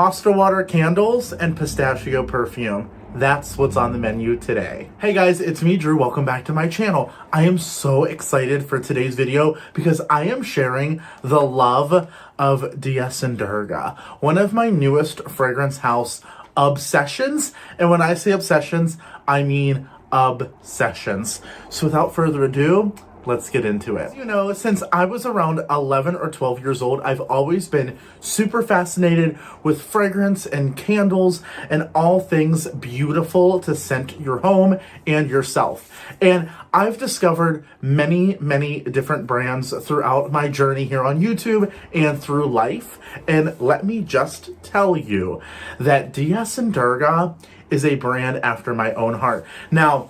Pasta water candles and pistachio perfume. That's what's on the menu today. Hey guys, it's me, Drew. Welcome back to my channel. I am so excited for today's video because I am sharing the love of Durga, one of my newest fragrance house obsessions. And when I say obsessions, I mean obsessions. So without further ado, let's get into it. You know, since I was around 11 or 12 years old, I've always been super fascinated with fragrance and candles and all things beautiful to scent your home and yourself. And I've discovered many, many different brands throughout my journey here on YouTube and through life. And let me just tell you that Durga is a brand after my own heart. Now,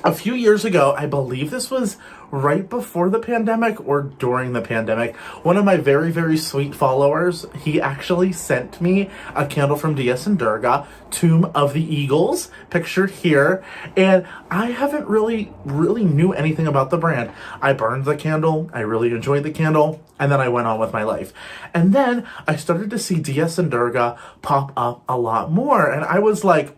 a few years ago, I believe this was right before the pandemic or during the pandemic, one of my very, very sweet followers, he actually sent me a candle from Durga, Tomb of the Eagles, pictured here. And I haven't really knew anything about the brand. I burned the candle. I really enjoyed the candle. And then I went on with my life. And then I started to see Durga pop up a lot more. And I was like,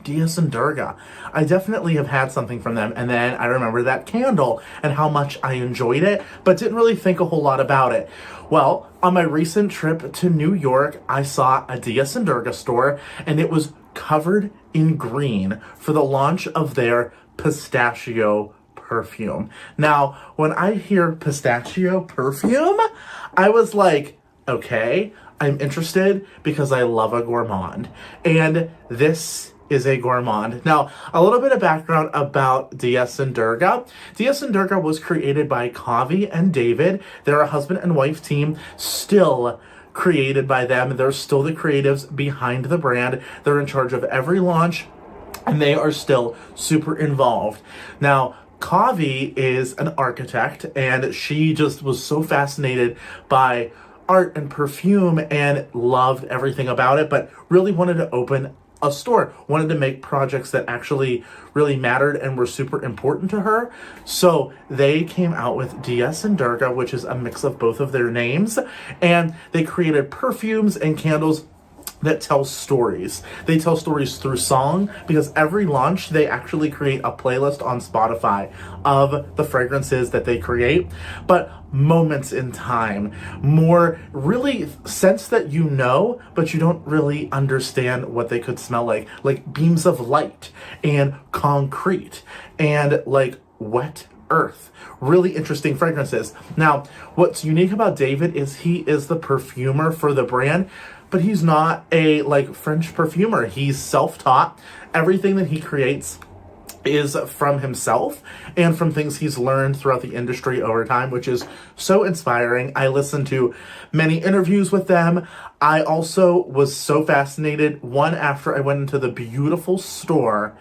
Durga. I definitely have had something from them. And then I remember that candle and how much I enjoyed it, but didn't really think a whole lot about it. Well, on my recent trip to New York, I saw a Durga store and it was covered in green for the launch of their pistachio perfume. Now, when I hear pistachio perfume, I was like, okay, I'm interested because I love a gourmand. And this is a gourmand. Now, a little bit of background about Durga. Durga was created by Kavi and David. They're a husband and wife team, still created by them. They're still the creatives behind the brand. They're in charge of every launch, and they are still super involved. Now, Kavi is an architect, and she just was so fascinated by art and perfume and loved everything about it, but really wanted to open a store, wanted to make projects that actually really mattered and were super important to her. So they came out with Durga, which is a mix of both of their names, and they created perfumes and candles that tell stories. They tell stories through song, because every launch they actually create a playlist on Spotify of the fragrances that they create, but moments in time, more really scents that you know, but you don't really understand what they could smell like beams of light and concrete and like wet earth. Really interesting fragrances. Now, what's unique about David is he is the perfumer for the brand, but he's not a French perfumer. He's self-taught. Everything that he creates is from himself and from things he's learned throughout the industry over time, which is so inspiring. I listened to many interviews with them. I also was so fascinated, one after I went into the beautiful store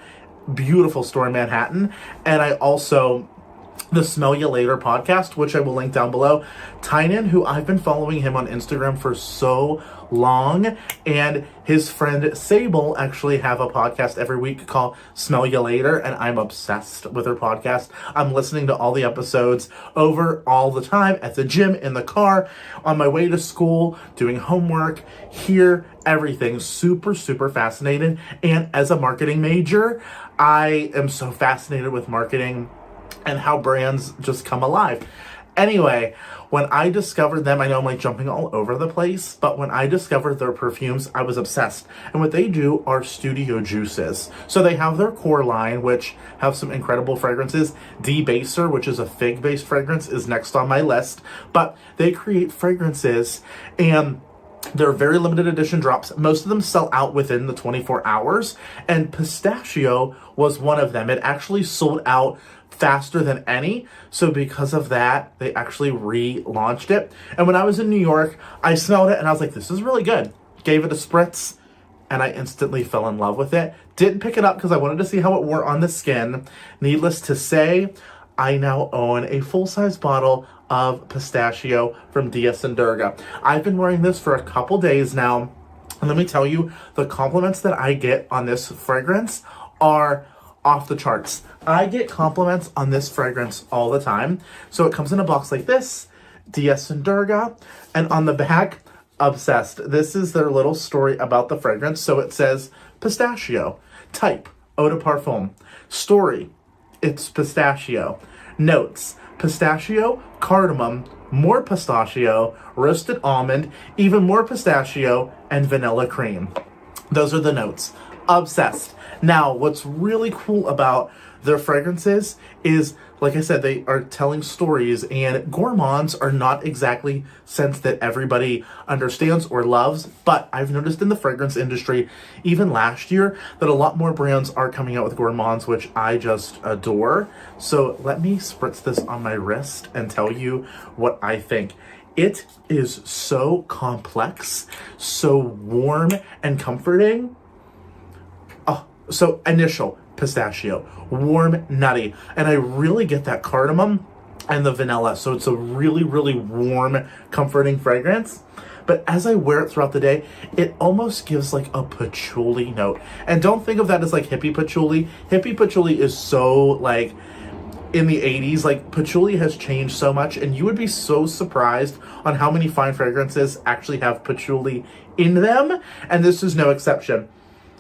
in Manhattan, and I also the Smell You Later podcast, which I will link down below. Tynan, who I've been following him on Instagram for so long, and his friend Sable actually have a podcast every week called Smell You Later, and I'm obsessed with her podcast. I'm listening to all the episodes over all the time, at the gym, in the car, on my way to school, doing homework, here, everything. Super, super fascinated. And as a marketing major, I am so fascinated with marketing and how brands just come alive. Anyway, when I discovered them, I know I'm jumping all over the place, but when I discovered their perfumes, I was obsessed. And what they do are studio juices. So they have their core line, which have some incredible fragrances. Debaser, which is a fig-based fragrance, is next on my list. But they create fragrances, and they're very limited edition drops. Most of them sell out within the 24 hours, and Pistachio was one of them. It actually sold out faster than any. So because of that, they actually relaunched it. And when I was in New York, I smelled it and I was like, this is really good. Gave it a spritz and I instantly fell in love with it. Didn't pick it up because I wanted to see how it wore on the skin. Needless to say, I now own a full-size bottle of Pistachio from Durga. I've been wearing this for a couple days now. And let me tell you, the compliments that I get on this fragrance are off the charts. I get compliments on this fragrance all the time. So it comes in a box like this, Durga, and on the back, Obsessed. This is their little story about the fragrance. So it says pistachio. Type, eau de parfum. Story, it's pistachio. Notes, pistachio, cardamom, more pistachio, roasted almond, even more pistachio, and vanilla cream. Those are the notes. Obsessed. Now, what's really cool about their fragrances is, like I said, they are telling stories, and gourmands are not exactly scents that everybody understands or loves, but I've noticed in the fragrance industry, even last year, that a lot more brands are coming out with gourmands, which I just adore. So let me spritz this on my wrist and tell you what I think. It is so complex, so warm and comforting. So initial, pistachio, warm, nutty, and I really get that cardamom and the vanilla. So it's a really, really warm, comforting fragrance. But as I wear it throughout the day, it almost gives like a patchouli note. And don't think of that as like hippie patchouli. Hippie patchouli is so like in the 80s, like patchouli has changed so much, and you would be so surprised on how many fine fragrances actually have patchouli in them. And this is no exception.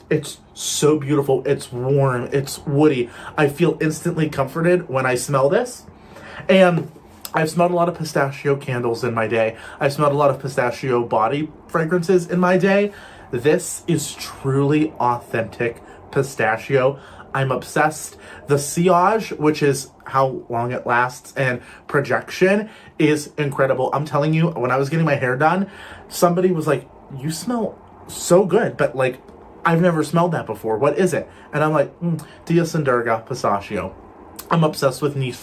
It's so beautiful. It's warm. It's woody. I feel instantly comforted when I smell this. And I've smelled a lot of pistachio candles in my day. I've smelled a lot of pistachio body fragrances in my day. This is truly authentic pistachio. I'm obsessed. The sillage, which is how long it lasts, and projection is incredible. I'm telling you, when I was getting my hair done, somebody was like, "You smell so good," but like, I've never smelled that before. What is it? And I'm like, Durga Pistachio. I'm obsessed with niche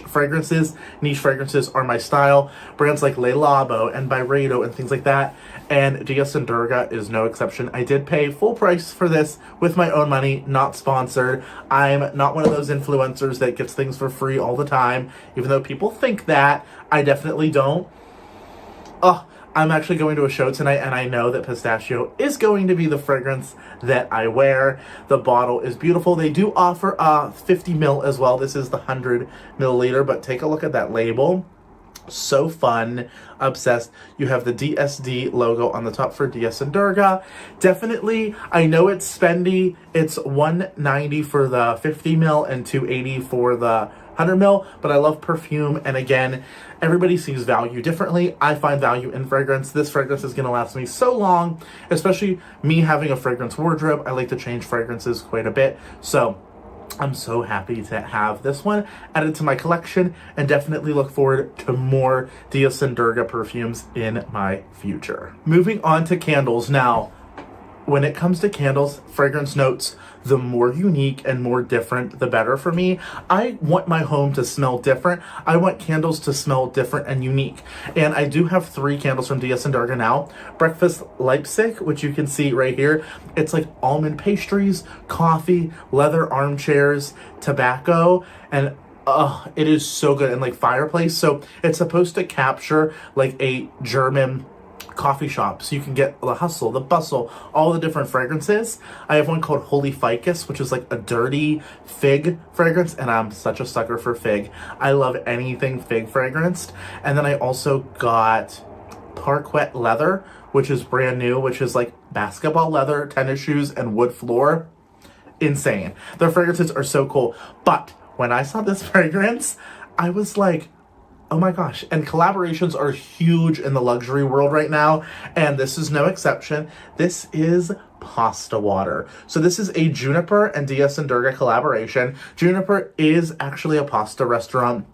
fragrances. Niche fragrances are my style. Brands like Le Labo and Byredo and things like that. And Durga is no exception. I did pay full price for this with my own money, not sponsored. I'm not one of those influencers that gets things for free all the time. Even though people think that, I definitely don't. I'm actually going to a show tonight, and I know that pistachio is going to be the fragrance that I wear. The bottle is beautiful. They do offer 50 ml as well. This is the 100 milliliter, but take a look at that label. So fun. Obsessed. You have the DSD logo on the top for Durga. Definitely, I know it's spendy. It's $190 for the 50 ml and $280 for the 100 ml, but I love perfume, and again, everybody sees value differently. I find value in fragrance. This fragrance is going to last me so long, especially me having a fragrance wardrobe. I like to change fragrances quite a bit, so I'm so happy to have this one added to my collection, and definitely look forward to more Durga perfumes in my future. Moving on to candles now. When it comes to candles, fragrance notes, the more unique and more different, the better for me. I want my home to smell different. I want candles to smell different and unique. And I do have 3 candles from Durga now. Breakfast Leipzig, which you can see right here. It's like almond pastries, coffee, leather armchairs, tobacco, and it is so good. And like fireplace. So it's supposed to capture like a German coffee shop, so you can get the hustle, the bustle, all the different fragrances. I have one called Holy Ficus, which is like a dirty fig fragrance, and I'm such a sucker for fig. I love anything fig fragranced. And then I also got Parquet Leather, which is brand new, which is like basketball leather, tennis shoes, and wood floor. Insane. Their fragrances are so cool. But when I saw this fragrance, I was like, oh my gosh. And collaborations are huge in the luxury world right now, and this is no exception. This is Pasta Water. So this is a Juniper and Durga collaboration. Juniper is actually a pasta restaurant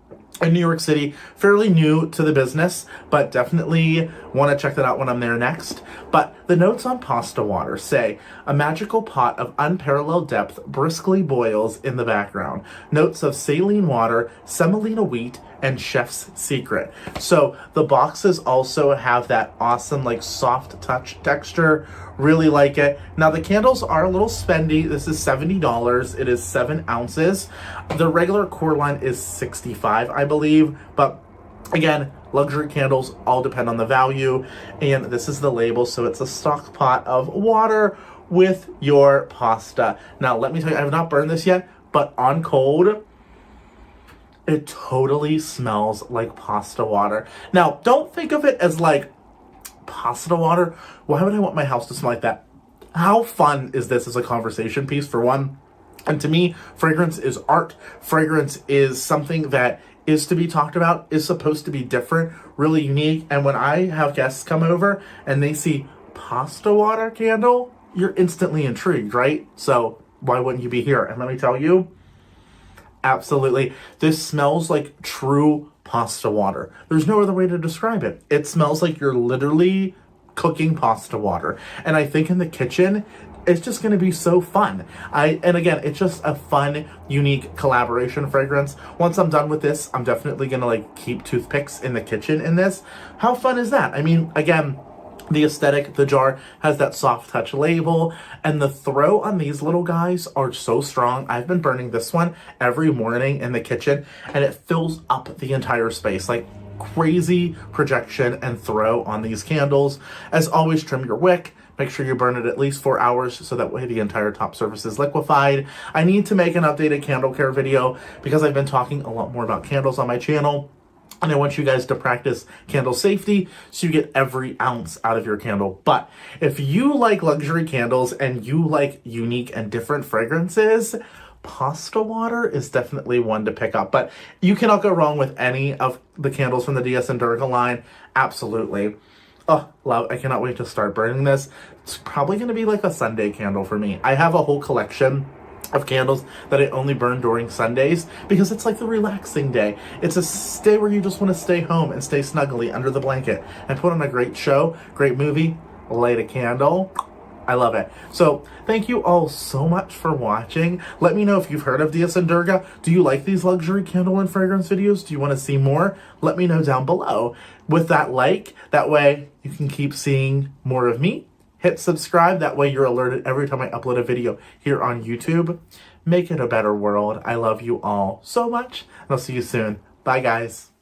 in New York City, fairly new to the business, but definitely want to check that out when I'm there next. But the notes on Pasta Water say, a magical pot of unparalleled depth briskly boils in the background. Notes of saline water, semolina wheat, and chef's secret. So the boxes also have that awesome like soft touch texture. Really like it. Now the candles are a little spendy. This is $70. It is 7 ounces. The regular core line is $65, I believe. But again, luxury candles all depend on the value. And this is the label. So it's a stock pot of water with your pasta. Now let me tell you, I have not burned this yet, but on cold, it totally smells like pasta water. Now, don't think of it as like pasta water? Why would I want my house to smell like that? How fun is this as a conversation piece, for one? And to me, fragrance is art. Fragrance is something that is to be talked about, is supposed to be different, really unique. And when I have guests come over and they see pasta water candle, you're instantly intrigued, right? So why wouldn't you be here? And let me tell you, absolutely, this smells like true pasta water. There's no other way to describe it. It smells like you're literally cooking pasta water. And I think in the kitchen, it's just going to be so fun. And again, it's just a fun, unique collaboration fragrance. Once I'm done with this, I'm definitely going to like keep toothpicks in the kitchen in this. How fun is that? I mean, again, the aesthetic, the jar has that soft touch label, and the throw on these little guys are so strong. I've been burning this one every morning in the kitchen, and it fills up the entire space. Like, crazy projection and throw on these candles. As always, trim your wick. Make sure you burn it at least 4 hours so that way the entire top surface is liquefied. I need to make an updated candle care video because I've been talking a lot more about candles on my channel. And I want you guys to practice candle safety so you get every ounce out of your candle. But if you like luxury candles and you like unique and different fragrances, pasta water is definitely one to pick up. But you cannot go wrong with any of the candles from the DS and Durga line. Absolutely. Oh, love, I cannot wait to start burning this. It's probably going to be like a Sunday candle for me. I have a whole collection of candles that I only burn during Sundays because it's like the relaxing day. It's a day where you just want to stay home and stay snugly under the blanket and put on a great show, great movie, light a candle. I love it. So thank you all so much for watching. Let me know if you've heard of DS and Durga. Do you like these luxury candle and fragrance videos? Do you want to see more? Let me know down below. With that like, that way you can keep seeing more of me. Hit subscribe. That way you're alerted every time I upload a video here on YouTube. Make it a better world. I love you all so much, and I'll see you soon. Bye, guys.